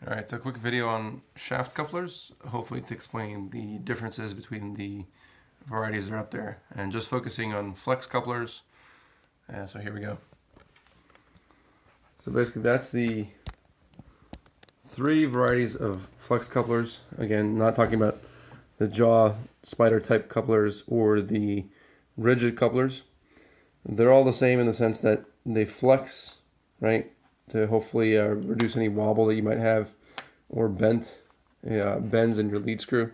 Alright, so a quick video on shaft couplers, hopefully to explain the differences between the varieties that are up there, and just focusing on flex couplers. So here we go. So basically that's the three varieties of flex couplers. Again, not talking about the jaw spider type couplers or the rigid couplers. They're all the same in the sense that they flex, right, to hopefully reduce any wobble that you might have or bends in your lead screw,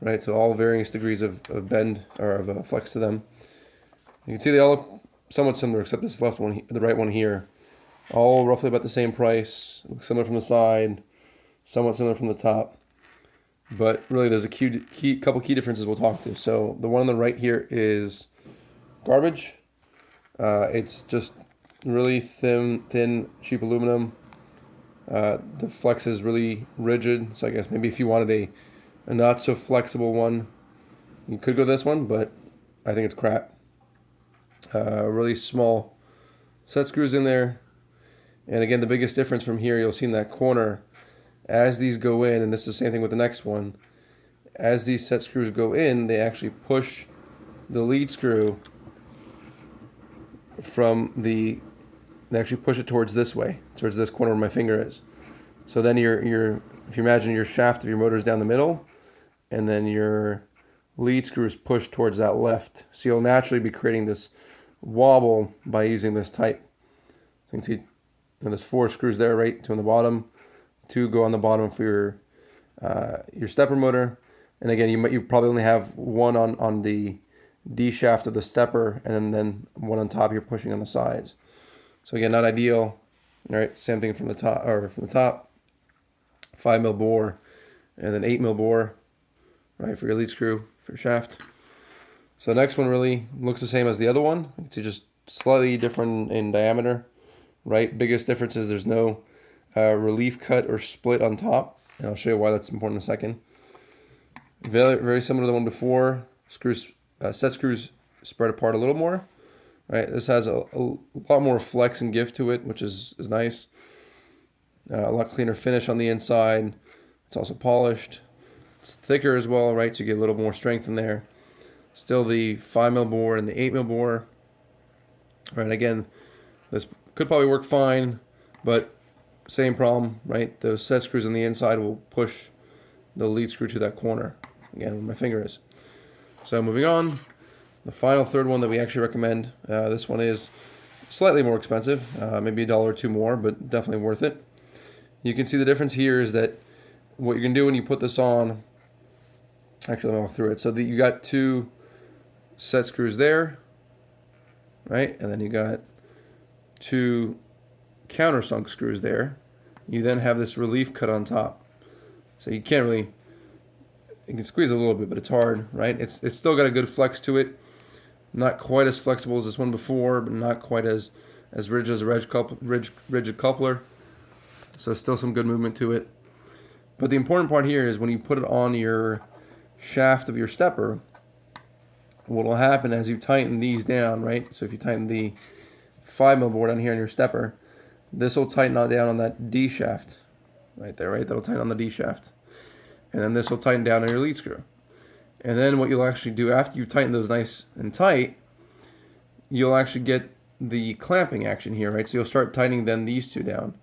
right? So all various degrees of bend or of flex to them. You can see they all look somewhat similar, except this left one, the right one here, all roughly about the same price. Look similar from the side, somewhat similar from the top, but really there's a couple key differences we'll talk to. So the one on the right here is garbage. It's just really thin, cheap aluminum. The flex is really rigid, so I guess maybe if you wanted a not so flexible one, you could go this one, but I think it's crap. Really small set screws in there, and again, the biggest difference from here, you'll see in that corner, as these go in, and this is the same thing with the next one, as these set screws go in, they actually push the lead screw they actually push it towards this way, towards this corner where my finger is. So then if you imagine your shaft of your motor is down the middle, and then your lead screw is pushed towards that left. So you'll naturally be creating this wobble by using this type. So you can see there's 4 screws there, right? 2 on the bottom, 2 go on the bottom for your stepper motor. And again, you probably only have one on the D shaft of the stepper, and then one on top you're pushing on the sides. So again, not ideal. All right, same thing from the top, 5mm bore, and then 8mm bore, right, for your lead screw, for your shaft. So the next one really looks the same as the other one. It's just slightly different in diameter, right? Biggest difference is there's no relief cut or split on top, and I'll show you why that's important in a second. Very similar to the one before. Set screws spread apart a little more. Right, this has a lot more flex and give to it, which is nice. A lot cleaner finish on the inside. It's also polished. It's thicker as well, right? So you get a little more strength in there. Still the 5mm bore and the 8mm bore. Right, again, this could probably work fine, but same problem, right? Those set screws on the inside will push the lead screw to that corner. Again, where my finger is. So moving on. The final third one that we actually recommend, this one is slightly more expensive, maybe $1 or $2 more, but definitely worth it. You can see the difference here is that what you can do when you put this on, actually let me walk through it. So you got 2 set screws there, right? And then you got 2 countersunk screws there. You then have this relief cut on top. So you can't really, you can squeeze a little bit, but it's hard, right? It's still got a good flex to it. Not quite as flexible as this one before, but not quite as rigid as a rigid coupler. So still some good movement to it. But the important part here is when you put it on your shaft of your stepper, what will happen as you tighten these down, right? So if you tighten the 5mm bore down here on your stepper, this will tighten down on that D shaft, right there, right? That'll tighten on the D shaft. And then this will tighten down on your lead screw. And then what you'll actually do after you tighten those nice and tight, you'll actually get the clamping action here, right? So you'll start tightening then these 2 down.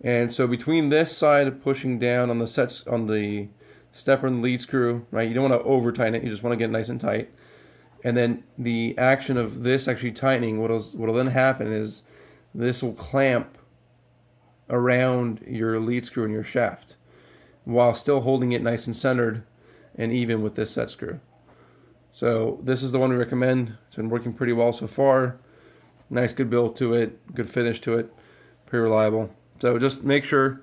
And so between this side pushing down on the stepper and the lead screw, right? You don't want to over tighten it, you just want to get it nice and tight. And then the action of this actually tightening, what'll then happen is this will clamp around your lead screw and your shaft while still holding it nice and centered and even with this set screw. So this is the one we recommend. It's been working pretty well so far. Nice good build to it, good finish to it, pretty reliable. So just make sure,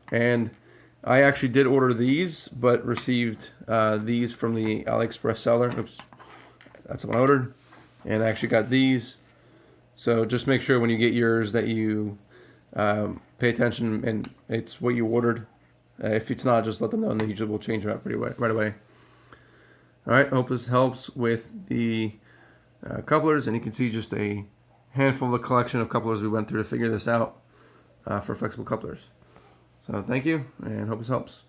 and I actually did order these, but received these from the AliExpress seller. Oops, that's what I ordered, and I actually got these. So just make sure when you get yours that you pay attention and it's what you ordered. If it's not, just let them know, and they usually will change it out right away. All right, hope this helps with the couplers, and you can see just a handful of the collection of couplers we went through to figure this out for flexible couplers. So thank you, and hope this helps.